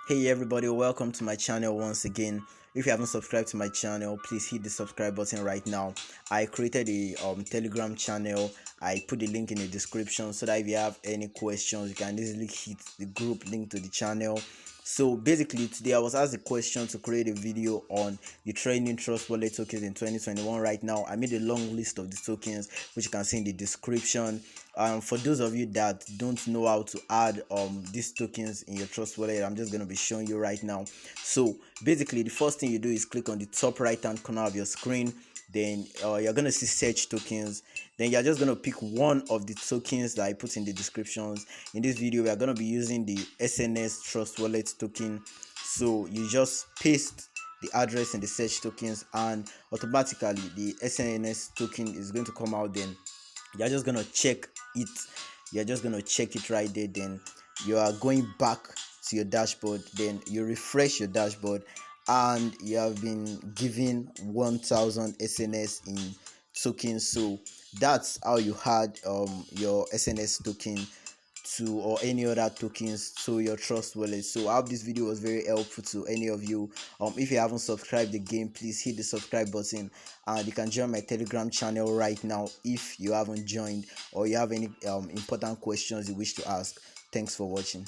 Hey everybody, welcome to my channel once again. If you haven't subscribed to my channel, please hit the subscribe button right now. I created a Telegram channel. I put the link in the description so that if you have any questions, you can easily hit the group link to the channel. So basically today I was asked a question to create a video on the trending trust wallet tokens in 2021. Right now I made a long list of the tokens which you can see in the description. For those of you that don't know how to add these tokens in your trust wallet, I'm just going to be showing you right now. So basically the first thing you do is click on the top right hand corner of your screen. Then you're going to see search tokens. Then you're just going to pick one of the tokens that I put in the descriptions. In this video we are going to be using the SNS trust wallet token. So you just paste the address in the search tokens and automatically the SNS token is going to come out. Then you're just gonna check it. You're just gonna check it right there. Then you are going back to your dashboard. Then you refresh your dashboard and you have been given 1000 SNS in tokens. So that's how you had your SNS token to or any other tokens to your trust wallet. So I hope this video was very helpful to any of you. If you haven't subscribed again, please hit the subscribe button and you can join my Telegram channel right now if you haven't joined or you have any important questions you wish to ask. Thanks for watching.